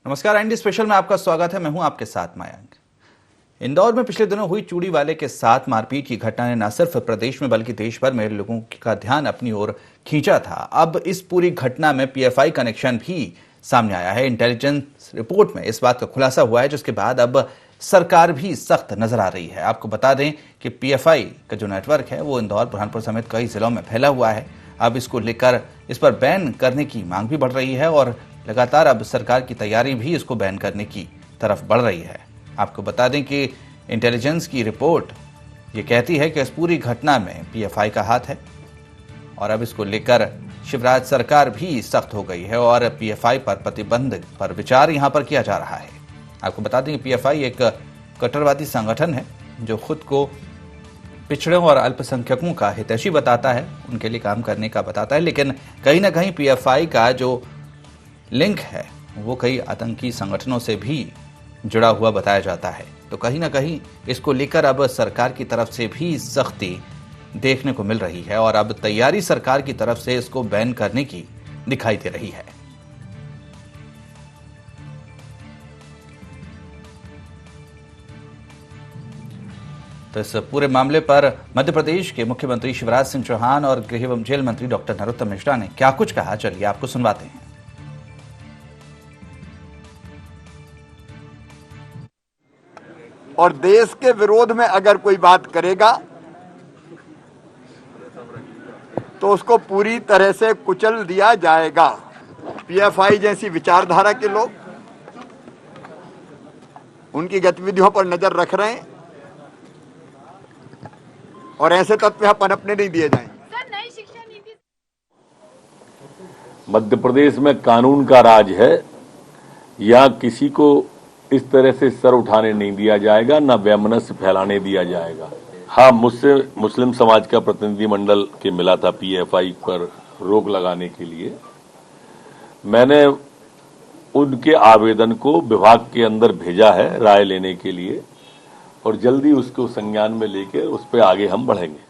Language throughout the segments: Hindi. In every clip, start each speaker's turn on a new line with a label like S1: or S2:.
S1: नमस्कार, एनडी स्पेशल में आपका स्वागत है। मैं हूं आपके साथ मयंक। इंदौर में पिछले दिनों हुई चूड़ी वाले के साथ मारपीट की घटना ने न सिर्फ प्रदेश में बल्कि देश भर में लोगों का ध्यान अपनी ओर खींचा था। अब इस पूरी घटना में पीएफआई कनेक्शन भी सामने आया है। इंटेलिजेंस रिपोर्ट में इस बात का खुलासा हुआ है, जिसके बाद अब सरकार भी सख्त नजर आ रही है। आपको बता दें कि पीएफआई का जो नेटवर्क है वो इंदौर, बुरहानपुर समेत कई जिलों में फैला हुआ है। अब इसको लेकर इस पर बैन करने की मांग भी बढ़ रही है और लगातार अब सरकार की तैयारी भी इसको बैन करने की तरफ बढ़ रही है। आपको बता दें कि इंटेलिजेंस की रिपोर्ट ये कहती है कि इस पूरी घटना में पीएफआई का हाथ है और अब इसको लेकर शिवराज सरकार भी सख्त हो गई है और पीएफआई पर प्रतिबंध पर विचार यहां पर किया जा रहा है। आपको बता दें कि पीएफआई एक कट्टरवादी संगठन है जो खुद को पिछड़ों और अल्पसंख्यकों का हितैषी बताता है, उनके लिए काम करने का बताता है, लेकिन कहीं ना कहीं पीएफआई का जो लिंक है वो कई आतंकी संगठनों से भी जुड़ा हुआ बताया जाता है। तो कहीं ना कहीं इसको लेकर अब सरकार की तरफ से भी सख्ती देखने को मिल रही है और अब तैयारी सरकार की तरफ से इसको बैन करने की दिखाई दे रही है। तो इस पूरे मामले पर मध्य प्रदेश के मुख्यमंत्री शिवराज सिंह चौहान और गृह एवं जेल मंत्री डॉक्टर नरोत्तम मिश्रा ने क्या कुछ कहा, चलिए आपको सुनवाते हैं।
S2: और देश के विरोध में अगर कोई बात करेगा तो उसको पूरी तरह से कुचल दिया जाएगा। पीएफआई जैसी विचारधारा के लोग उनकी गतिविधियों पर नजर रख रहे हैं और ऐसे तत्व यहाँ पनपने नहीं दिए जाएंगे।
S3: नई शिक्षा नीति
S4: मध्य प्रदेश में कानून का राज है, यहाँ किसी को इस तरह से सर उठाने नहीं दिया जाएगा, न वैमनस्य फैलाने दिया जाएगा। हाँ, मुझसे मुस्लिम समाज का प्रतिनिधि मंडल के मिला था पीएफआई पर रोक लगाने के लिए। मैंने उनके आवेदन को विभाग के अंदर भेजा है राय लेने के लिए और जल्दी उसको संज्ञान में लेकर उस पर आगे हम बढ़ेंगे।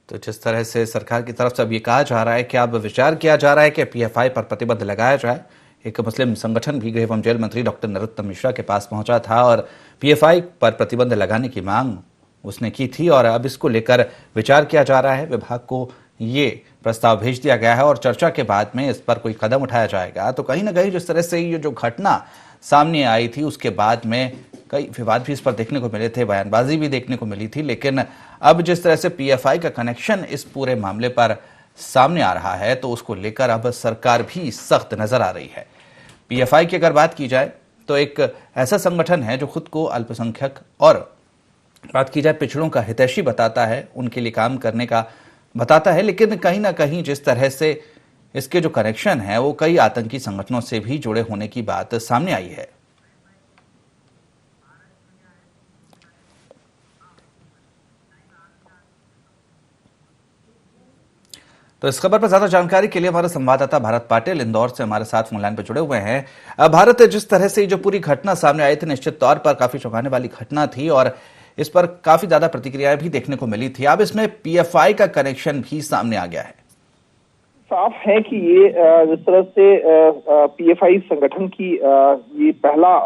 S1: तो जिस तरह से सरकार की तरफ से अब ये कहा जा रहा है कि अब विचार किया जा रहा है कि पीएफआई पर प्रतिबंध लगाया जाए। एक मुस्लिम संगठन भी गृह एवं जेल मंत्री डॉक्टर नरोत्तम मिश्रा के पास पहुंचा था और पीएफआई पर प्रतिबंध लगाने की मांग उसने की थी और अब इसको लेकर विचार किया जा रहा है। विभाग को ये प्रस्ताव भेज दिया गया है और चर्चा के बाद में इस पर कोई कदम उठाया जाएगा। तो कहीं ना कहीं जिस तरह से ये जो घटना सामने आई थी उसके बाद में कई विवाद भी इस पर देखने को मिले थे, बयानबाजी भी देखने को मिली थी, लेकिन अब जिस तरह से पीएफआई का कनेक्शन इस पूरे मामले पर सामने आ रहा है तो उसको लेकर अब सरकार भी सख्त नजर आ रही है। पीएफआई की अगर बात की जाए तो एक ऐसा संगठन है जो खुद को अल्पसंख्यक और बात की जाए पिछड़ों का हितैषी बताता है, उनके लिए काम करने का बताता है, लेकिन कहीं ना कहीं जिस तरह से इसके जो कनेक्शन है वो कई आतंकी संगठनों से भी जुड़े होने की बात सामने आई है। तो इस खबर पर ज्यादा जानकारी के लिए हमारे संवाददाता भारत पाटिल इंदौर से हमारे साथ फोन लाइन पर जुड़े हुए हैं। भारत, जिस तरह से जो पूरी घटना सामने आई थी निश्चित तौर पर काफी चौंकाने वाली घटना थी और इस पर काफी ज्यादा प्रतिक्रियाएं भी देखने को मिली थी। अब इसमें पीएफआई का कनेक्शन भी सामने आ गया है।
S5: साफ है कि ये जिस तरह से पीएफआई संगठन की ये पहला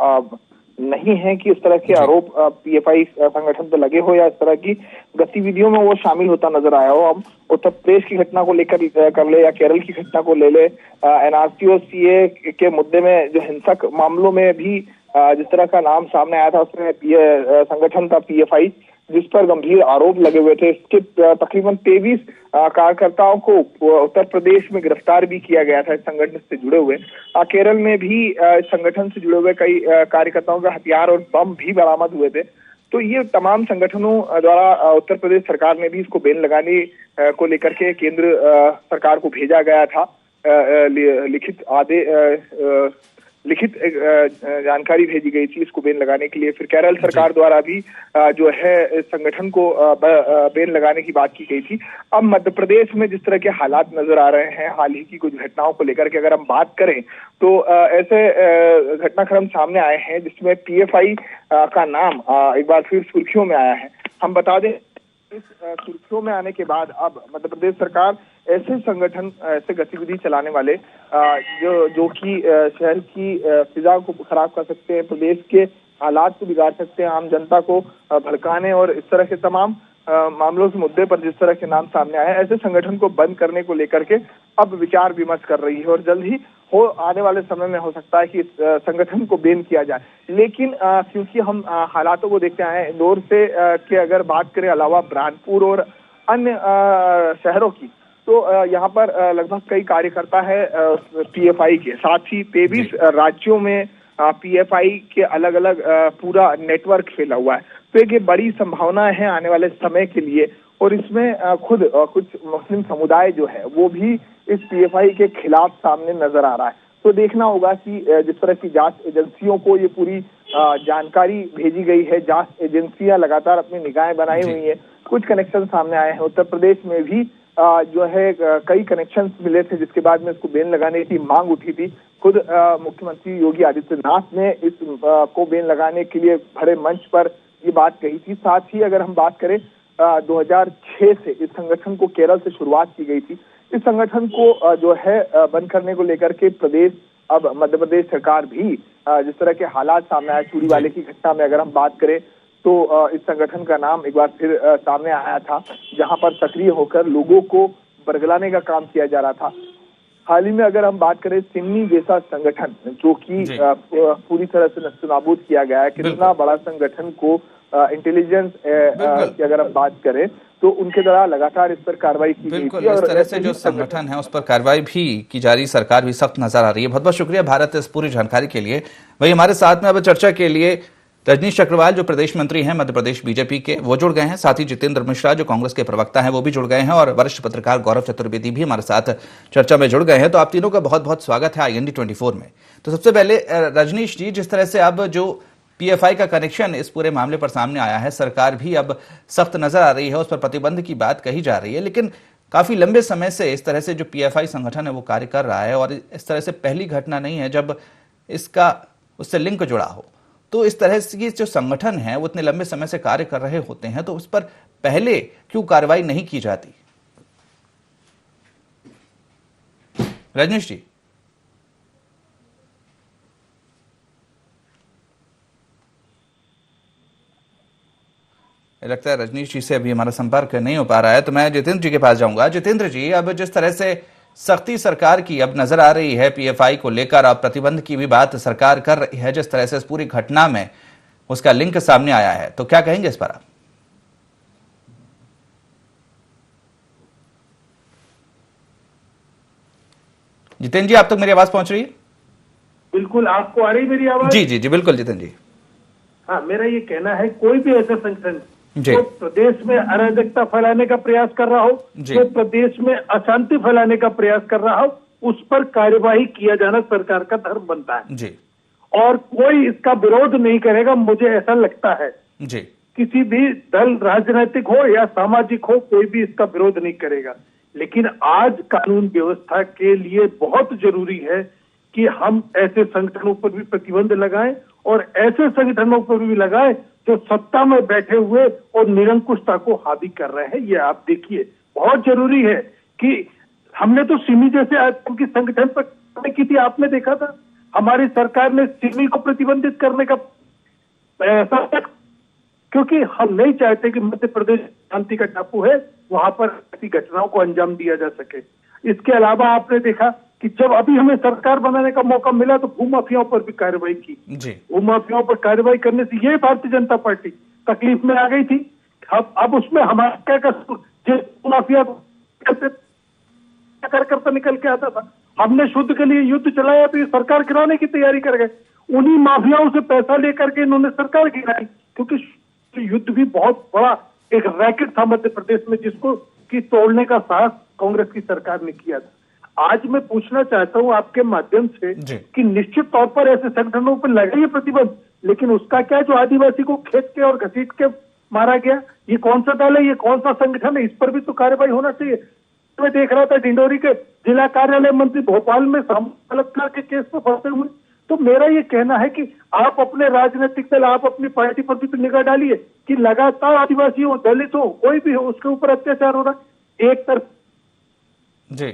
S5: नहीं है कि इस तरह के आरोप पीएफआई संगठन पे लगे हो या इस तरह की गतिविधियों में वो शामिल होता नजर आया हो। हम उत्तर प्रदेश की घटना को लेकर कर ले या केरल की घटना को ले ले, एनआरसी और सीए के मुद्दे में जो हिंसक मामलों में भी जिस तरह का नाम सामने आया था उसमें संगठन था पीएफआई, जिस पर गंभीर आरोप लगे हुए थे। इसके तकरीबन 23 कार्यकर्ताओं को उत्तर प्रदेश में गिरफ्तार भी किया गया था इस संगठन से जुड़े हुए। केरल में भी इस संगठन से जुड़े हुए कई कार्यकर्ताओं के हथियार और बम भी बरामद हुए थे। तो ये तमाम संगठनों द्वारा उत्तर प्रदेश सरकार ने भी इसको बैन लगाने को लेकर के केंद्र सरकार को भेजा गया था लिखित जानकारी भेजी गई थी इसको बैन लगाने के लिए। फिर केरल सरकार द्वारा भी जो है इस संगठन को बैन लगाने की बात की गई थी। अब मध्य प्रदेश में जिस तरह के हालात नजर आ रहे हैं हाल ही की कुछ घटनाओं को लेकर के अगर हम बात करें तो ऐसे घटनाक्रम सामने आए हैं जिसमें पीएफआई का नाम एक बार फिर सुर्खियों में आया है। हम बता दें इस सुर्खियों में आने के बाद अब मध्य प्रदेश सरकार ऐसे संगठन, ऐसे गतिविधि चलाने वाले जो कि शहर की फिजा को खराब कर सकते हैं, प्रदेश के हालात को बिगाड़ सकते हैं, आम जनता को भड़काने और इस तरह के तमाम मामलों के मुद्दे पर जिस तरह के नाम सामने आए, ऐसे संगठन को बंद करने को लेकर के अब विचार विमर्श कर रही है और जल्द ही आने वाले समय में हो सकता है कि इस संगठन को बैन किया जाए। लेकिन क्योंकि हम हालातों को देखते आए हैं, इंदौर से के अगर बात करें अलावा बुरहानपुर और अन्य शहरों की, तो यहाँ पर लगभग कई कार्यकर्ता है पीएफआई के, साथ ही 23 राज्यों में पीएफआई के अलग अलग पूरा नेटवर्क फैला हुआ है। तो एक ये बड़ी संभावना है आने वाले समय के लिए, और इसमें खुद कुछ मुस्लिम समुदाय जो है वो भी इस पीएफआई के खिलाफ सामने नजर आ रहा है। तो देखना होगा कि जिस तरह की जांच एजेंसियों को ये पूरी जानकारी भेजी गई है, जांच एजेंसियां लगातार अपनी निगाहें बनाई हुई है, कुछ कनेक्शन सामने आए हैं। उत्तर प्रदेश में भी जो है कई कनेक्शंस मिले थे, जिसके बाद में इसको बैन लगाने की मांग उठी थी। खुद मुख्यमंत्री योगी आदित्यनाथ ने इस को बैन लगाने के लिए भरे मंच पर ये बात कही थी। साथ ही अगर हम बात करें 2006 से इस संगठन को केरल से शुरुआत की गई थी। इस संगठन को जो है बंद करने को लेकर के प्रदेश, अब मध्य प्रदेश सरकार भी जिस तरह के हालात सामने आए, चूड़ी वाले की घटना में अगर हम बात करें तो इस संगठन का नाम एक बार फिर सामने आया था, जहां पर सक्रिय होकर लोगों को बरगलाने का काम किया जा रहा था। हाल ही में अगर हम बात करें सिन्नी जैसा संगठन जो कि पूरी तरह से नस्तनाबूद किया गया है, कितना बड़ा संगठन को इंटेलिजेंस की अगर हम बात करें तो उनके द्वारा लगातार इस पर कार्रवाई की गई थी।
S1: इस तरह से जो संगठन है उस पर कार्रवाई भी की जा रही, सरकार भी सख्त नजर आ रही है। बहुत बहुत शुक्रिया भारत इस पूरी जानकारी के लिए। वही हमारे साथ में अब चर्चा के लिए रजनीश चक्रवाल जो प्रदेश मंत्री हैं मध्य प्रदेश बीजेपी के, वो जुड़ गए हैं। साथ ही जितेंद्र मिश्रा जो कांग्रेस के प्रवक्ता हैं वो भी जुड़ गए हैं, और वरिष्ठ पत्रकार गौरव चतुर्वेदी भी हमारे साथ चर्चा में जुड़ गए हैं। तो आप तीनों का बहुत बहुत स्वागत है IND 24 में। तो सबसे पहले रजनीश जी, जिस तरह से अब जो पीएफआई का कनेक्शन इस पूरे मामले पर सामने आया है, सरकार भी अब सख्त नजर आ रही है, उस पर प्रतिबंध की बात कही जा रही है, लेकिन काफी लंबे समय से इस तरह से जो पीएफआई संगठन है वो कार्य कर रहा है, और इस तरह से पहली घटना नहीं है जब इसका उससे लिंक जुड़ा हो। तो इस तरह की जो संगठन है वो इतने लंबे समय से कार्य कर रहे होते हैं, तो उस पर पहले क्यों कार्रवाई नहीं की जाती? रजनीश जी। लगता है रजनीश जी से अभी हमारा संपर्क नहीं हो पा रहा है, तो मैं जितेंद्र जी के पास जाऊंगा। जितेंद्र जी, अब जिस तरह से सख्ती सरकार की अब नजर आ रही है पीएफआई को लेकर, अब प्रतिबंध की भी बात सरकार कर रही है, जिस तरह से इस पूरी घटना में उसका लिंक सामने आया है, तो क्या कहेंगे इस पर आप? जितेंद्र जी, आप तक मेरी आवाज पहुंच रही है?
S3: बिल्कुल, आपको आ रही मेरी आवाज?
S1: जी जी जी बिल्कुल जितेंद्र जी।
S3: हाँ, मेरा ये कहना है कोई भी ऐसा संगठन जो प्रदेश में अराजकता फैलाने का प्रयास कर रहा हो, जो प्रदेश में अशांति फैलाने का प्रयास कर रहा हो, उस पर कार्यवाही किया जाना सरकार का धर्म बनता है
S1: जी।
S3: और कोई इसका विरोध नहीं करेगा, मुझे ऐसा लगता है
S1: जी।
S3: किसी भी दल, राजनीतिक हो या सामाजिक हो, कोई भी इसका विरोध नहीं करेगा। लेकिन आज कानून व्यवस्था के लिए बहुत जरूरी है कि हम ऐसे संगठनों पर भी प्रतिबंध लगाएं और ऐसे संगठनों पर भी लगाएं जो सत्ता में बैठे हुए और निरंकुशता को हावी कर रहे हैं। ये आप देखिए, बहुत जरूरी है कि हमने तो सिमी जैसे आतंकी संगठन पर की थी, आपने देखा था हमारी सरकार ने सिमी को प्रतिबंधित करने का क्योंकि हम नहीं चाहते कि मध्य प्रदेश शांति का टापू है, वहां पर ऐसी घटनाओं को अंजाम दिया जा सके। इसके अलावा आपने देखा कि जब अभी हमें सरकार बनाने का मौका मिला तो भूमाफियाओं पर भी कार्रवाई की। भूमाफियाओं पर कार्रवाई करने से ये भारतीय जनता पार्टी तकलीफ में आ गई थी। अब उसमें हमारा क्या कसूर? जिस भूमाफिया कार्यकर्ता निकल के आता था, हमने शुद्ध के लिए युद्ध चलाया तो ये सरकार गिराने की तैयारी कर गए। उन्हीं माफियाओं से पैसा लेकर के इन्होंने सरकार गिराई, क्योंकि युद्ध भी बहुत बड़ा एक रैकेट था मध्य प्रदेश में, जिसको की तोड़ने का साहस कांग्रेस की सरकार ने किया था। आज मैं पूछना चाहता हूं आपके माध्यम से कि निश्चित तौर पर ऐसे संगठनों पर लगाइए प्रतिबंध, लेकिन उसका क्या जो आदिवासी को खेत के और घसीट के मारा गया, ये कौन सा दल है, ये कौन सा संगठन है? इस पर भी तो कार्रवाई होना चाहिए। मैं देख रहा था डिंडोरी के जिला कार्यालय मंत्री भोपाल में बलात्कार के केस में फंसे हुए। तो मेरा ये कहना है कि आप अपने राजनीतिक दल, आप अपनी पार्टी पर भी तो निगाह डालिए कि लगातार आदिवासी हो, दलित हो, कोई भी हो, उसके ऊपर अत्याचार हो रहा है। एक तरफ
S1: जी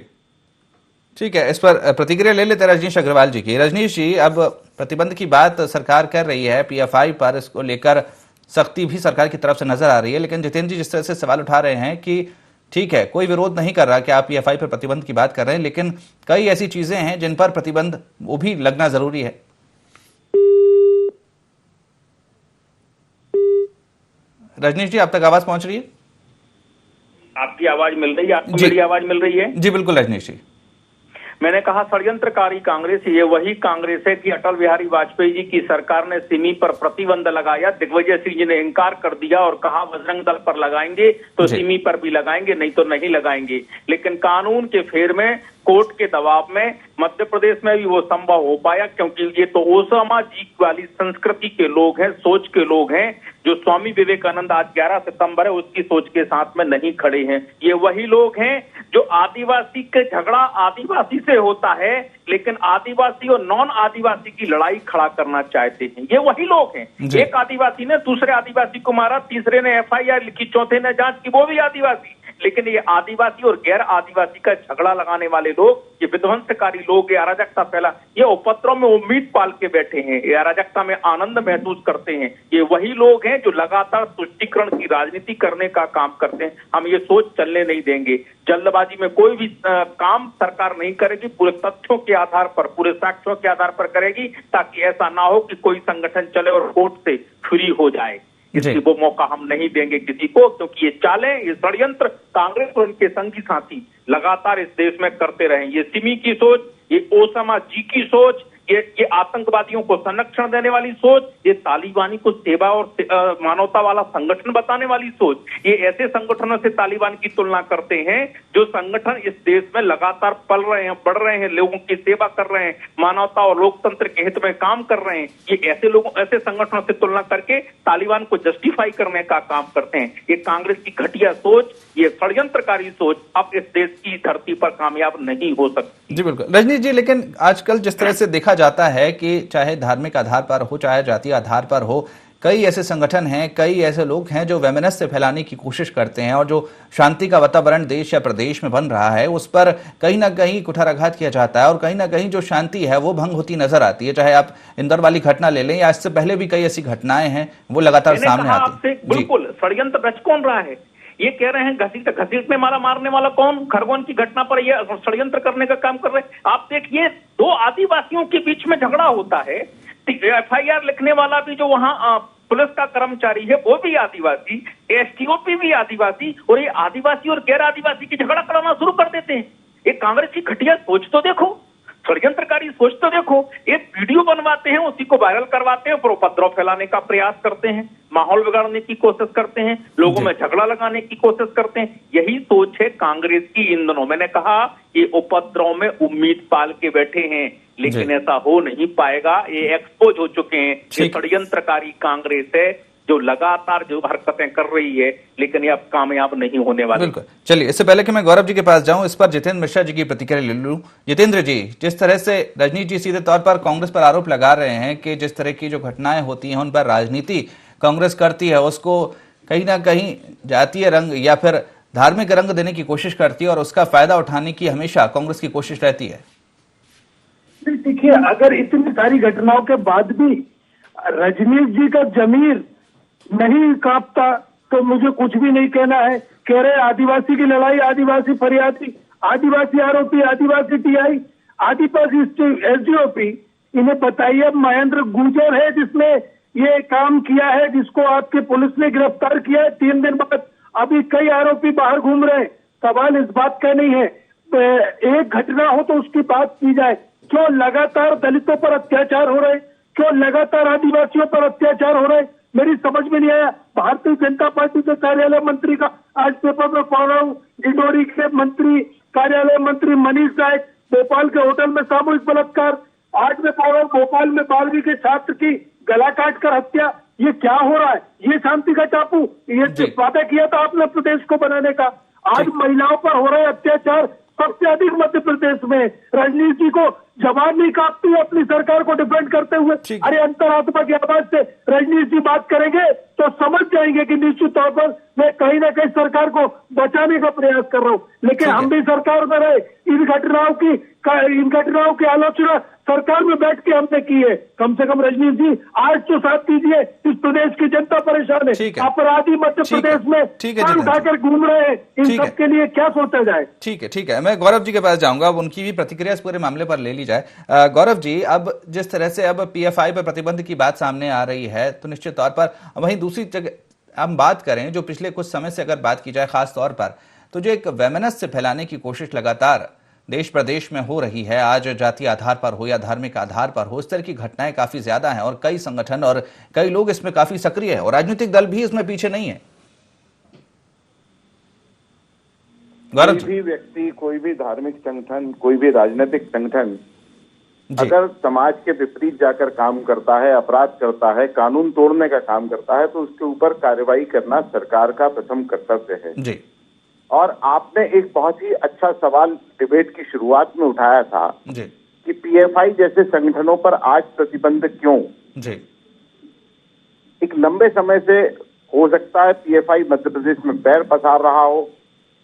S1: ठीक है, इस पर प्रतिक्रिया ले लेते हैं रजनीश अग्रवाल जी की। रजनीश जी, अब प्रतिबंध की बात सरकार कर रही है, पीएफआई पर इसको लेकर सख्ती भी सरकार की तरफ से नजर आ रही है, लेकिन जितेंद्र जी जिस तरह से सवाल उठा रहे हैं कि ठीक है, कोई विरोध नहीं कर रहा कि आप पीएफआई पर प्रतिबंध की बात कर रहे हैं, लेकिन कई ऐसी चीजें हैं जिन पर प्रतिबंध वो भी लगना जरूरी है। रजनीश जी, आप तक आवाज पहुंच रही है?
S6: आपकी आवाज मिल रही है? आपको मेरी आवाज मिल रही है?
S1: जी बिल्कुल रजनीश जी।
S6: मैंने कहा षड्यंत्रकारी कांग्रेस ये वही कांग्रेस है कि अटल बिहारी वाजपेयी जी की सरकार ने सिमी पर प्रतिबंध लगाया, दिग्विजय सिंह जी ने इनकार कर दिया और कहा बजरंग दल पर लगाएंगे तो सिमी पर भी लगाएंगे, नहीं तो नहीं लगाएंगे। लेकिन कानून के फेर में, कोर्ट के दबाव में मध्य प्रदेश में भी वो संभव हो पाया, क्योंकि ये तो ओसामा जी वाली संस्कृति के लोग हैं, सोच के लोग हैं, जो स्वामी विवेकानंद आज 11 सितंबर है उसकी सोच के साथ में नहीं खड़े हैं। ये वही लोग हैं जो आदिवासी के झगड़ा आदिवासी से होता है, लेकिन आदिवासी और नॉन आदिवासी की लड़ाई खड़ा करना चाहते हैं। ये वही लोग हैं। एक आदिवासी ने दूसरे आदिवासी को मारा, तीसरे ने एफआईआर लिखी, चौथे ने जांच की, वो भी आदिवासी। लेकिन ये आदिवासी और गैर आदिवासी का झगड़ा लगाने वाले लोग, ये विध्वंसकारी लोग, ये अराजकता फैला, ये उपद्रव में उम्मीद पाल के बैठे हैं, ये अराजकता में आनंद महसूस करते हैं। ये वही लोग हैं जो लगातार तुष्टीकरण की राजनीति करने का काम करते हैं। हम ये सोच चलने नहीं देंगे। जल्दबाजी में कोई भी काम सरकार नहीं करेगी, पूरे तथ्यों के आधार पर, पूरे साक्ष्यों के आधार पर करेगी, ताकि ऐसा ना हो कि कोई संगठन चले और कोर्ट से फ्री हो जाए। इसकी वो मौका हम नहीं देंगे किसी को, क्योंकि ये चालें, ये षड्यंत्र कांग्रेस और उनके संगी साथी लगातार इस देश में करते रहे। ये सिमी की सोच, ये ओसामा जी की सोच, ये आतंकवादियों को संरक्षण देने वाली सोच, ये तालिबानी को सेवा और मानवता वाला संगठन बताने वाली सोच, ये ऐसे संगठनों से तालिबान की तुलना करते हैं जो संगठन इस देश में लगातार पल रहे हैं, बढ़ रहे हैं, लोगों की सेवा कर रहे हैं, मानवता और लोकतंत्र के हित में काम कर रहे हैं। ये ऐसे संगठनों से तुलना करके तालिबान को जस्टिफाई करने का काम करते हैं। ये कांग्रेस की घटिया सोच, ये षड्यंत्रकारी सोच अब इस देश की धरती पर कामयाब नहीं हो सकती।
S1: जी बिल्कुल रजनीश जी, लेकिन आजकल जिस तरह से देखा जाता है कि चाहे धार्मिक आधार पर हो, चाहे जातीय आधार पर हो, कई ऐसे संगठन हैं, कई ऐसे लोग हैं जो वैमनस्य फैलाने की कोशिश करते हैं, और जो शांति का वातावरण देश या प्रदेश में बन रहा है उस पर कहीं ना कहीं कुठाराघात किया जाता है, और कहीं ना कहीं जो शांति है वो भंग होती नजर आती है। चाहे आप इंदौर वाली घटना ले लें या इससे पहले भी कई ऐसी घटनाएं हैं वो लगातार सामने आती हैं।
S6: बिल्कुल षड्यंत्र रच कौन रहा है? ये कह रहे हैं घसीटने वाला, मारने वाला कौन? खरगोन की घटना पर ये षड्यंत्र करने का काम कर रहे हैं। आप देखिए, दो आदिवासियों के बीच में झगड़ा होता है, एफआईआर लिखने वाला भी जो वहां पुलिस का कर्मचारी है वो भी आदिवासी, एसटीओपी भी आदिवासी, और ये आदिवासी और गैर आदिवासी की झगड़ा कराना शुरू कर देते हैं। ये कांग्रेस की घटिया सोच तो देखो, षड्यंत्रकारी सोच तो देखो। एक वीडियो बनवाते हैं, उसी को वायरल करवाते हैं, उपद्रव फैलाने का प्रयास करते हैं, माहौल बिगाड़ने की कोशिश करते हैं, लोगों में झगड़ा लगाने की कोशिश करते हैं। यही सोच है कांग्रेस की इन दिनों। मैंने कहा ये उपद्रव में उम्मीद पाल के बैठे हैं, लेकिन ऐसा हो नहीं पाएगा। ये एक्सपोज हो चुके हैं। ये षड्यंत्रकारी कांग्रेस है जो लगातार जो हरकतें कर रही है, लेकिन ये अब कामयाब नहीं होने वाली।
S1: बिल्कुल। चलिए, इससे पहले कि मैं गौरव जी के पास जाऊं, इस पर जितेंद्र मिश्रा जी की प्रतिक्रिया ले लूं। जितेंद्र जी, जिस तरह से रजनीश जी सीधे तौर पर कांग्रेस पर आरोप लगा रहे हैं कि जिस तरह की जो घटनाएं होती हैं उन पर राजनीति कांग्रेस करती है, उसको कहीं ना कहीं जातीय रंग या फिर धार्मिक रंग देने की कोशिश करती है, और उसका फायदा उठाने की हमेशा कांग्रेस की कोशिश रहती है।
S3: देखिए, अगर इतनी सारी घटनाओं के बाद भी रजनीश जी का जमीर नहीं कांपता तो मुझे कुछ भी नहीं कहना है। कह रहे आदिवासी की लड़ाई, आदिवासी फरियादी, आदिवासी आरोपी, आदिवासी टीआई, आदिवासी एसडीओपी, इन्हें बताइए महेंद्र गुर्जर है जिसने ये काम किया है, जिसको आपके पुलिस ने गिरफ्तार किया है। 3 दिन बाद अभी कई आरोपी बाहर घूम रहे हैं। सवाल इस बात का नहीं है, एक घटना हो तो उसकी बात की जाए। क्यों लगातार दलितों पर अत्याचार हो रहे, क्यों लगातार आदिवासियों पर अत्याचार हो रहे, मेरी समझ में नहीं आया। भारतीय जनता पार्टी के कार्यालय मंत्री का आज पेपर में पढ़ रहा हूँ, डिंडोरी के मंत्री, कार्यालय मंत्री मनीष नायक, भोपाल के होटल में सामूहिक बलात्कार। आज मैं पढ़ रहा हूँ, भोपाल में 12वीं के छात्र की गला काटकर हत्या। ये क्या हो रहा है? ये शांति का टापू? ये वादा किया था आपने प्रदेश को बनाने का। आज महिलाओं पर हो रहे अत्याचार सबसे अधिक मध्य प्रदेश में। रजनीश जी को जवान नहीं कांपती अपनी सरकार को डिफेंड करते हुए।
S1: ठीक।
S3: अरे अंतरात्मा की आवाज से रजनीश जी बात करेंगे तो समझ जाएंगे कि निश्चित तौर पर मैं कहीं ना कहीं सरकार को बचाने का प्रयास कर रहा हूं, लेकिन
S1: ठीक है।
S3: हम भी सरकार में रहे। इन घटनाओं की आलोचना सरकार में बैठ के हमने की है। कम से कम रजनीश जी आज तो साथ दीजिए, इस प्रदेश की जनता परेशान
S1: ठीक
S3: है,
S1: है।
S3: अपराधी मध्य
S1: ठीक है।
S3: प्रदेश में
S1: ठीक है,
S3: कान
S1: जितेंद्र।
S3: उठाकर घूम रहे हैं। इन
S1: ठीक है।
S3: सब के लिए क्या सोचा जाए?
S1: ठीक है, मैं गौरव जी के पास जाऊंगा, अब उनकी भी प्रतिक्रिया इस पूरे मामले पर ले ली जाए। गौरव जी, अब जिस तरह से अब पीएफआई पर प्रतिबंध की बात सामने आ रही है, तो निश्चित तौर पर वहीं दूसरी जगह हम बात करें, जो पिछले कुछ समय से अगर बात की जाए खास तौर पर, तो जो एक वैमनस्य फैलाने की कोशिश लगातार देश प्रदेश में हो रही है, आज जातीय आधार पर हो या धार्मिक आधार पर हो, इस तरह की घटनाएं काफी ज्यादा हैं और कई संगठन और कई लोग इसमें काफी सक्रिय हैं और राजनीतिक दल भी इसमें पीछे नहीं है। गौरव
S7: कोई
S1: जी।
S7: भी व्यक्ति, कोई भी धार्मिक संगठन, कोई भी राजनीतिक संगठन
S1: जी।
S7: अगर समाज के विपरीत जाकर काम करता है, अपराध करता है, कानून तोड़ने का काम करता है, तो उसके ऊपर कार्रवाई करना सरकार का प्रथम कर्तव्य है।
S1: जी।
S7: और आपने एक बहुत ही अच्छा सवाल डिबेट की शुरुआत में उठाया था
S1: जी।
S7: कि पीएफआई जैसे संगठनों पर आज प्रतिबंध क्यों?
S1: जी।
S7: एक लंबे समय से हो सकता है पीएफआई मध्य प्रदेश में पैर पसार रहा हो।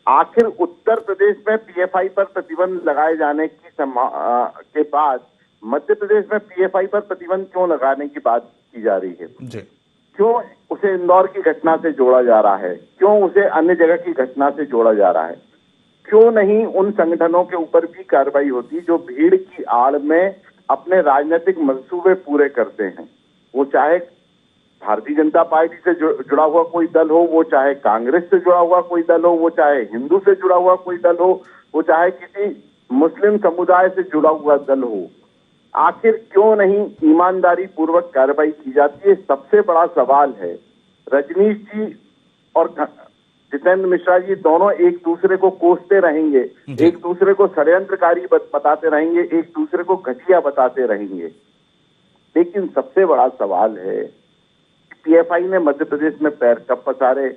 S7: आखिर उत्तर प्रदेश में पीएफआई पर प्रतिबंध लगाए जाने की के बाद मध्य प्रदेश में पीएफआई पर प्रतिबंध क्यों लगाने की बात की जा रही है?
S1: जी।
S7: क्यों उसे इंदौर की घटना से जोड़ा जा रहा है? क्यों उसे अन्य जगह की घटना से जोड़ा जा रहा है? क्यों नहीं उन संगठनों के ऊपर भी कार्रवाई होती जो भीड़ की आड़ में अपने राजनीतिक मंसूबे पूरे करते हैं? वो चाहे भारतीय जनता पार्टी से जुड़ा हुआ कोई दल हो, वो चाहे कांग्रेस से जुड़ा हुआ कोई दल हो, वो चाहे हिंदू से जुड़ा हुआ कोई दल हो, वो चाहे किसी मुस्लिम समुदाय से जुड़ा हुआ दल हो। आखिर क्यों नहीं ईमानदारी पूर्वक कार्रवाई की जाती है? सबसे बड़ा सवाल है। रजनीश जी और जितेंद्र मिश्रा जी दोनों एक दूसरे को कोसते रहेंगे, एक दूसरे को षड्यंत्रकारी बताते रहेंगे, एक दूसरे को घटिया बताते रहेंगे, लेकिन सबसे बड़ा सवाल है पीएफआई ने मध्य प्रदेश में पैर कब पसारे?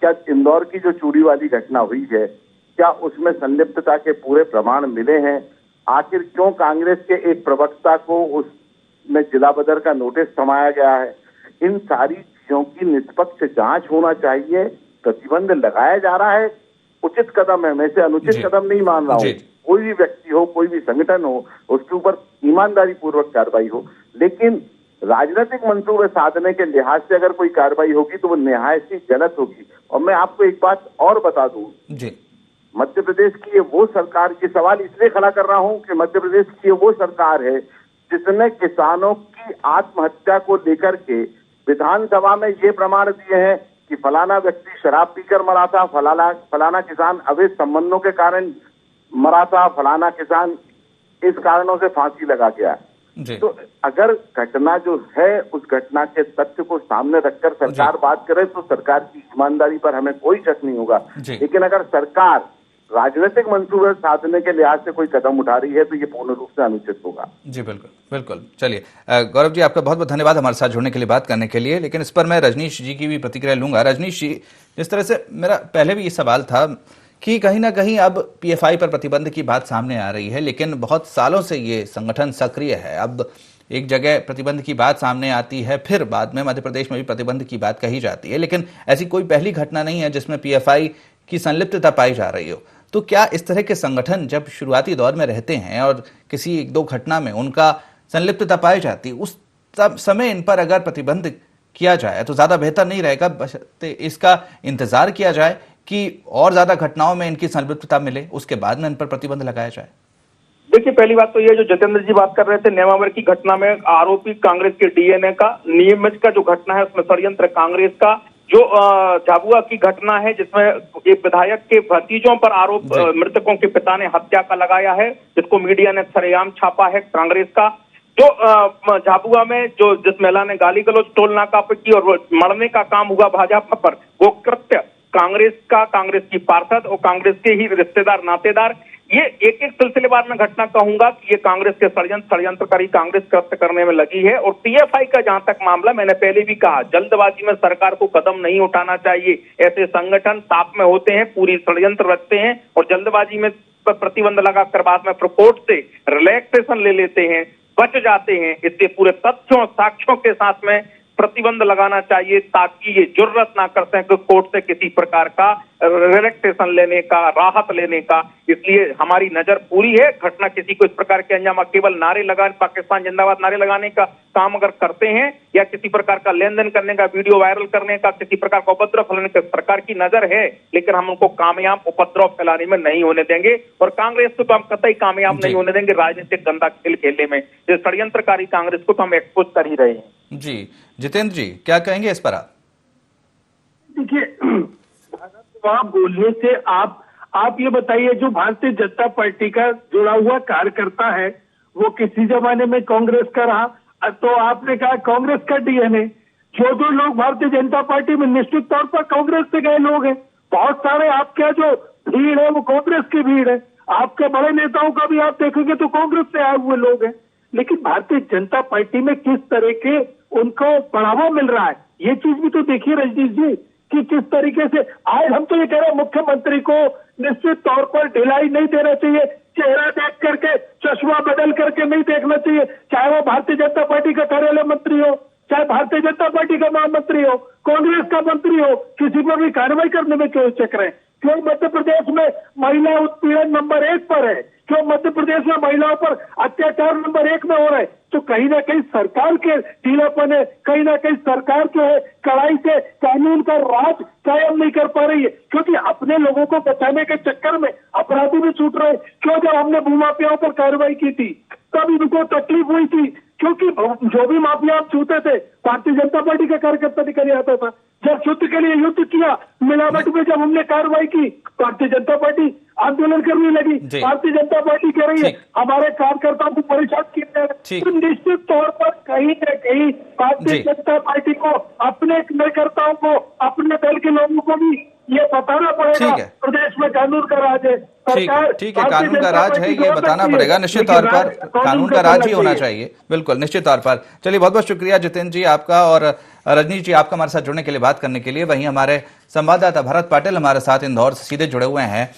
S7: क्या इंदौर की जो चूड़ी वाली घटना हुई है, क्या उसमें संलिप्तता के पूरे प्रमाण मिले हैं? आखिर क्यों कांग्रेस के एक प्रवक्ता को उसमें जिला बदर का नोटिस थमाया गया है? इन सारी चीजों की निष्पक्ष जांच होना चाहिए। प्रतिबंध लगाया जा रहा है, उचित कदम है, मैं इसे अनुचित कदम नहीं मान रहा हूँ। कोई भी व्यक्ति हो, कोई भी संगठन हो, उसके ऊपर ईमानदारी पूर्वक कार्रवाई हो, लेकिन राजनीतिक मंसूबे साधने के लिहाज से अगर कोई कार्रवाई होगी तो वो निहायत ही गलत होगी। और मैं आपको एक बात और बता दूं, मध्य प्रदेश की ये वो सरकार, ये सवाल इसलिए खड़ा कर रहा हूं कि मध्य प्रदेश की ये वो सरकार है जिसने किसानों की आत्महत्या को लेकर के विधानसभा में ये प्रमाण दिए हैं कि फलाना व्यक्ति शराब पीकर मरा था, फलाना किसान अवैध संबंधों के कारण मरा था, फलाना किसान इस कारणों से फांसी लगा गया। तो अगर घटना जो है उस घटना के तथ्य को सामने रखकर सरकार बात करे तो सरकार की ईमानदारी पर हमें कोई शक नहीं होगा। लेकिन अगर सरकार राजनीतिक मंसूबे साधने के लिहाज से कोई कदम उठा रही है तो ये पूर्ण रूप से अनुचित होगा।
S1: जी बिल्कुल बिल्कुल। चलिए गौरव जी, आपका बहुत बहुत धन्यवाद हमारे साथ जुड़ने के लिए, बात करने के लिए। लेकिन इस पर मैं रजनीश जी की भी प्रतिक्रिया लूंगा। रजनीश जी, जिस तरह से मेरा पहले भी ये सवाल था कि कहीं ना कहीं अब पीएफआई पर प्रतिबंध की बात सामने आ रही है, लेकिन बहुत सालों से ये संगठन सक्रिय है। अब एक जगह प्रतिबंध की बात सामने आती है, फिर बाद में मध्य प्रदेश में भी प्रतिबंध की बात कही जाती है, लेकिन ऐसी कोई पहली घटना नहीं है जिसमें पीएफआई की संलिप्तता पाई जा रही हो। तो क्या इस तरह के संगठन जब शुरुआती दौर में रहते हैं और किसी एक दो घटना में उनका संलिप्तता पाई जाती, उस समय इन पर अगर प्रतिबंध किया जाए तो ज्यादा बेहतर नहीं रहेगा? बशर्ते इसका इंतजार किया जाए कि और ज्यादा घटनाओं में इनकी संलिप्तता मिले, उसके बाद में इन पर प्रतिबंध लगाया जाए।
S6: देखिए, पहली बात तो ये जो जितेंद्र जी बात कर रहे थे नेमावर की घटना में आरोपी कांग्रेस के डीएनए का, नियमित का जो घटना है उसमें षड्यंत्र कांग्रेस का, जो झाबुआ की घटना है जिसमें एक विधायक के भतीजों पर आरोप मृतकों के पिता ने हत्या का लगाया है, जिसको मीडिया ने सरेआम छापा है कांग्रेस का, जो झाबुआ में जो जिस महिला ने गाली गलौज टोल नाका पर की और मरने का काम हुआ भाजपा पर, वो कृत्य कांग्रेस का, कांग्रेस की पार्षद और कांग्रेस के ही रिश्तेदार नातेदार, ये एक एक सिलसिलेवार में घटना कहूंगा कि ये कांग्रेस के षड्यंत्रकारी कांग्रेस कृत्य करने में लगी है। और पीएफआई का जहां तक मामला, मैंने पहले भी कहा, जल्दबाजी में सरकार को कदम नहीं उठाना चाहिए। ऐसे संगठन ताप में होते हैं, पूरी षड्यंत्र रखते हैं और जल्दबाजी में पर प्रतिबंध लगाकर बाद में कोर्ट से रिलैक्सेशन ले लेते हैं, बच जाते हैं। इसलिए पूरे तथ्यों साक्ष्यों के साथ में प्रतिबंध लगाना चाहिए ताकि ये जुर्रत ना कर सकें कोर्ट से किसी प्रकार का रिलैक्सेशन लेने का, राहत लेने का। इसलिए हमारी नजर पूरी है। घटना किसी को इस प्रकार के अंजाम, केवल नारे लगाने, पाकिस्तान जिंदाबाद नारे लगाने का काम अगर करते हैं या किसी प्रकार का लेन देन करने का, वीडियो वायरल करने का, किसी प्रकार का उपद्रव फैलाने का सरकार की नजर है, लेकिन हम उनको कामयाब उपद्रव फैलाने में नहीं होने देंगे। और कांग्रेस को तो हम कतई कामयाब नहीं होने देंगे राजनीतिक गंदा खेल खेलने में। जो षड्यंत्रकारी कांग्रेस को तो हम एक्सपोज कर ही रहे हैं।
S1: जी जितेंद्र जी, क्या कहेंगे इस पर आप?
S3: देखिए, वहां बोलने से आप ये बताइए, जो भारतीय जनता पार्टी का जुड़ा हुआ कार्यकर्ता है वो किसी जमाने में कांग्रेस का रहा, तो आपने कहा कांग्रेस का डीएनए। जो लोग भारतीय जनता पार्टी में निश्चित तौर पर कांग्रेस से गए लोग हैं। बहुत सारे आपके जो भीड़ है वो कांग्रेस की भीड़ है। आपके बड़े नेताओं का भी आप देखेंगे तो कांग्रेस से आए हुए लोग हैं। लेकिन भारतीय जनता पार्टी में किस तरह के उनको बढ़ावा मिल रहा है, ये चीज भी तो देखिए रजनीश जी, कि किस तरीके से आज हम तो ये कह रहे हैं मुख्यमंत्री को निश्चित तौर पर ढिलाई नहीं देना चाहिए। चेहरा देख करके, चश्मा बदल करके नहीं देखना चाहिए, चाहे वो भारतीय जनता पार्टी का कार्यालय मंत्री हो, चाहे भारतीय जनता पार्टी का महामंत्री हो, कांग्रेस का मंत्री हो, किसी पर भी कार्रवाई करने में क्यों हिचक रहे हैं? क्यों मध्य प्रदेश में महिला उत्पीड़न नंबर 1 पर है? क्यों मध्य प्रदेश में महिलाओं पर अत्याचार नंबर 1 में हो रहा है? तो कहीं ना कहीं सरकार के ढीलापन है, कहीं ना कहीं सरकार जो है कड़ाई से कानून का राज कायम नहीं कर पा रही है, क्योंकि अपने लोगों को बचाने के चक्कर में अपराधी भी छूट रहे हैं। क्यों जब हमने भूमाफियाओं पर कार्रवाई की थी तब इनको तकलीफ हुई थी, क्योंकि जो भी माफिया छूते थे भारतीय जनता पार्टी का कार्यकर्ता निकल आता था। जब युद्ध के लिए युद्ध किया, मिलावट में जब हमने कार्रवाई की, भारतीय जनता पार्टी आंदोलन करने लगी। भारतीय जनता पार्टी कह रही है हमारे कार्यकर्ताओं को परेशान किया है। तो निश्चित तौर पर कहीं न कहीं भारतीय जनता पार्टी को, अपने कार्यकर्ताओं को, अपने दल के लोगों को भी ये बताना पड़ेगा प्रदेश में कानून का राज है।
S1: ठीक है, कानून का राज है, ये बताना पड़ेगा। निश्चित तौर पर कानून का राज ही होना चाहिए, बिल्कुल निश्चित तौर पर। चलिए, बहुत बहुत शुक्रिया जितेंद्र जी आपका, और रजनीश जी आपका हमारे साथ जुड़ने के लिए, बात करने के लिए। वहीं हमारे संवाददाता भरत पाटिल हमारे साथ इंदौर से सीधे जुड़े हुए हैं।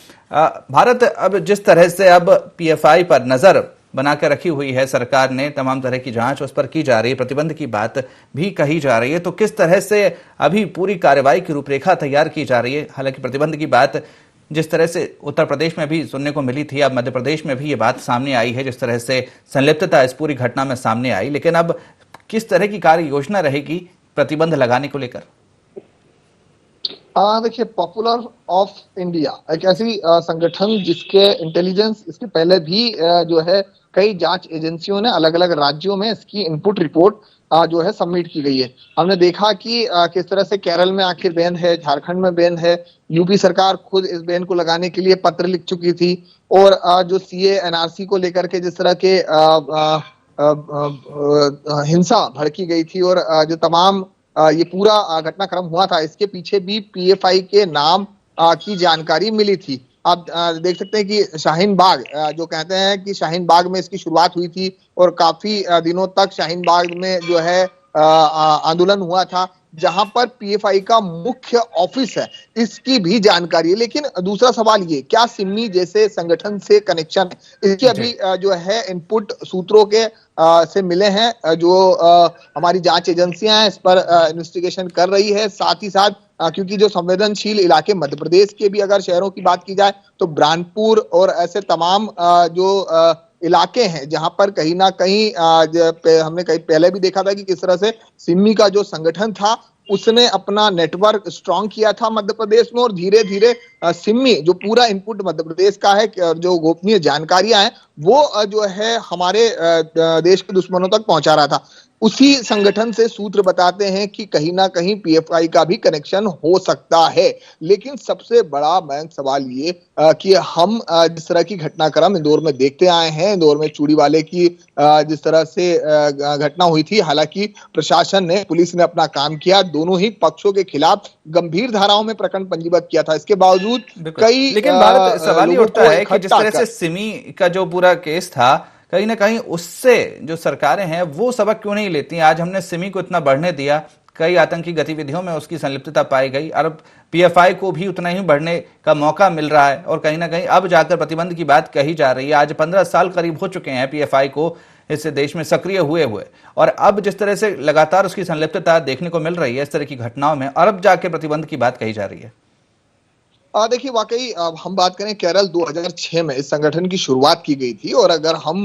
S1: भारत, अब जिस तरह से अब पीएफआई पर नजर बनाकर रखी हुई है सरकार ने, तमाम तरह की जांच उस पर की जा रही है, प्रतिबंध की बात भी कही जा रही है, तो किस तरह से अभी पूरी कार्रवाई की रूपरेखा तैयार की जा रही है? हालांकि प्रतिबंध की बात जिस तरह से उत्तर प्रदेश में भी सुनने को मिली थी, अब मध्य प्रदेश में भी ये बात सामने आई है, जिस तरह से संलिप्तता इस पूरी घटना में सामने आई, लेकिन अब किस तरह की कार्य योजना रहेगी प्रतिबंध लगाने को लेकर?
S8: देखिए, पॉपुलर ऑफ इंडिया एक ऐसी संगठन जिसके इंटेलिजेंस, इसके पहले भी जो है कई जांच एजेंसियों ने अलग अलग राज्यों में इसकी इनपुट रिपोर्ट जो है सबमिट की गई है। हमने देखा कि किस तरह से केरल में आखिर बैन है, झारखंड में बैन है, यूपी सरकार खुद इस बैन को लगाने के लिए पत्र लिख चुकी थी, और जो सीए एनआरसी को लेकर के जिस तरह के हिंसा भड़की गई थी और जो तमाम ये पूरा घटनाक्रम हुआ था, इसके पीछे भी पीएफआई के नाम की जानकारी मिली थी। आप देख सकते हैं कि शाहीन बाग, जो कहते हैं कि शाहीन बाग में इसकी शुरुआत हुई थी और काफी दिनों तक शाहीन बाग में जो है आंदोलन हुआ था, जहां पर पीएफआई का मुख्य ऑफिस है, इसकी भी जानकारी है। लेकिन दूसरा सवाल ये, क्या सिमी जैसे संगठन से कनेक्शन, इसके अभी जो है इनपुट सूत्रों के से मिले हैं, जो हमारी जांच एजेंसियां हैं इस पर इन्वेस्टिगेशन कर रही है। साथ ही साथ क्योंकि जो संवेदनशील इलाके मध्य प्रदेश के भी अगर शहरों की बात की जाए तो ब्रानपुर और ऐसे तमाम जो इलाके हैं जहां पर कहीं ना कहीं हमने कहीं पहले भी देखा था कि किस तरह से सिमी का जो संगठन था उसने अपना नेटवर्क स्ट्रांग किया था मध्य प्रदेश में, और धीरे धीरे सिमी जो पूरा इनपुट मध्य प्रदेश का है, जो गोपनीय जानकारियां हैं वो जो है हमारे देश के दुश्मनों तक पहुंचा रहा था। उसी संगठन से सूत्र बताते हैं कि कहीं ना कहीं पीएफआई का भी कनेक्शन हो सकता है। लेकिन सबसे बड़ा मयंक सवाल ये कि हम जिस तरह की घटनाक्रम इंदौर में देखते आए हैं, इंदौर में चूड़ी वाले की जिस तरह से घटना हुई थी, हालांकि प्रशासन ने, पुलिस ने अपना काम किया, दोनों ही पक्षों के खिलाफ गंभीर धाराओं में प्रकरण पंजीबद्ध किया था। इसके बावजूद कई,
S1: लेकिन भारत सवाल ये उठता है कि जिस तरह से सिमी का जो पूरा केस था, कहीं ना कहीं उससे जो सरकारें हैं वो सबक क्यों नहीं लेती? आज हमने सिमी को इतना बढ़ने दिया, कई आतंकी गतिविधियों में उसकी संलिप्तता पाई गई। अब पीएफआई को भी उतना ही बढ़ने का मौका मिल रहा है और कहीं ना कहीं अब जाकर प्रतिबंध की बात कही जा रही है। आज 15 साल करीब हो चुके हैं पीएफआई को इस देश में सक्रिय हुए और अब जिस तरह से लगातार उसकी संलिप्तता देखने को मिल रही है इस तरह की घटनाओं में, और अब जाके प्रतिबंध की बात कही जा रही है।
S8: देखिए, वाकई हम बात करें, केरल 2006 में इस संगठन की शुरुआत की गई थी और अगर हम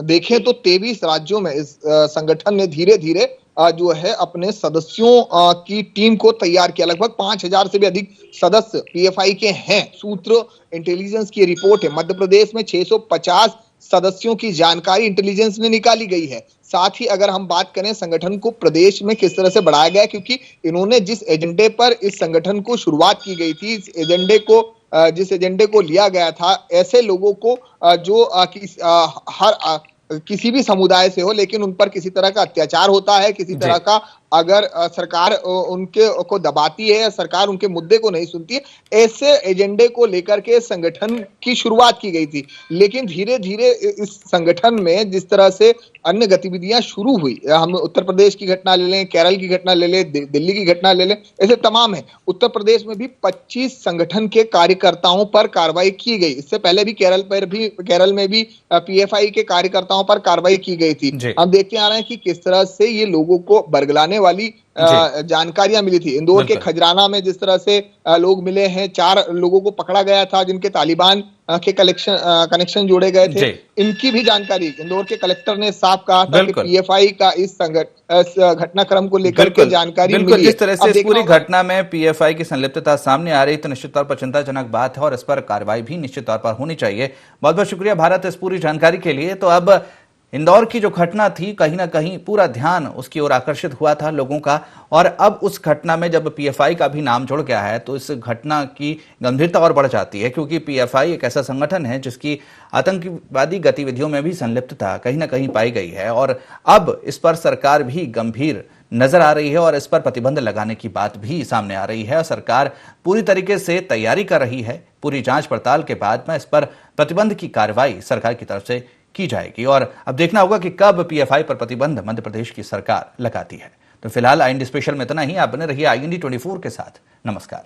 S8: देखें तो 23 राज्यों में इस संगठन ने धीरे धीरे जो है अपने सदस्यों की टीम को तैयार किया। लगभग 5000 से भी अधिक सदस्य पीएफआई के हैं। सूत्र इंटेलिजेंस की रिपोर्ट है। मध्य प्रदेश में 650 सदस्यों की जानकारी इंटेलिजेंस ने निकाली गई है। साथ ही अगर हम बात करें संगठन को प्रदेश में किस तरह से बढ़ाया गया, क्योंकि इन्होंने जिस एजेंडे पर इस संगठन को शुरुआत की गई थी, जिस एजेंडे को लिया गया था, ऐसे लोगों को जो किसी भी समुदाय से हो लेकिन उन पर किसी तरह का अत्याचार होता है, किसी तरह का अगर सरकार उनके को दबाती है या सरकार उनके मुद्दे को नहीं सुनती है, ऐसे एजेंडे को लेकर के संगठन की शुरुआत की गई थी। लेकिन धीरे धीरे इस संगठन में जिस तरह से अन्य गतिविधियां शुरू हुई, हम उत्तर प्रदेश की घटना ले लें, केरल की घटना ले लें, दिल्ली की घटना ले लें, ऐसे तमाम है। उत्तर प्रदेश में भी 25 संगठन के कार्यकर्ताओं पर कार्रवाई की गई। इससे पहले भी केरल में भी पीएफआई के कार्यकर्ताओं पर कार्रवाई की गई थी। हम देखते आ रहे हैं कि किस तरह से ये लोगों को बरगलाने वाली जानकारियां मिली थी। इंदौर के खजराना में जिस तरह से लोग मिले हैं, 4 लोगों को पकड़ा गया था जिनके तालिबान के कनेक्शन जोड़े गए थे। इनकी भी जानकारी इंदौर के कलेक्टर ने साफ कहा था कि पीएफआई का इस घटनाक्रम को लेकर के जानकारी मिली है।
S1: जिस तरह से इस पूरी घटना में पीएफआई की संलिप्तता सामने आ रही तो निश्चित तौर पर चिंताजनक बात है और इस पर कार्रवाई भी निश्चित तौर पर होनी चाहिए। बहुत बहुत शुक्रिया भारत इस पूरी जानकारी के लिए। तो अब इंदौर की जो घटना थी, कहीं ना कहीं पूरा ध्यान उसकी ओर आकर्षित हुआ था लोगों का, और अब उस घटना में जब पीएफआई का भी नाम जुड़ गया है तो इस घटना की गंभीरता और बढ़ जाती है, क्योंकि पीएफआई एक ऐसा संगठन है जिसकी आतंकवादी गतिविधियों में भी संलिप्तता कहीं ना कहीं पाई गई है और अब इस पर सरकार भी गंभीर नजर आ रही है और इस पर प्रतिबंध लगाने की बात भी सामने आ रही है। सरकार पूरी तरीके से तैयारी कर रही है। पूरी जांच पड़ताल के बाद में इस पर प्रतिबंध की कार्रवाई सरकार की तरफ से की जाएगी और अब देखना होगा कि कब पीएफआई पर प्रतिबंध मध्य प्रदेश की सरकार लगाती है। तो फिलहाल IND स्पेशल में इतना ही। आप बने रहिए IND 24 के साथ। नमस्कार।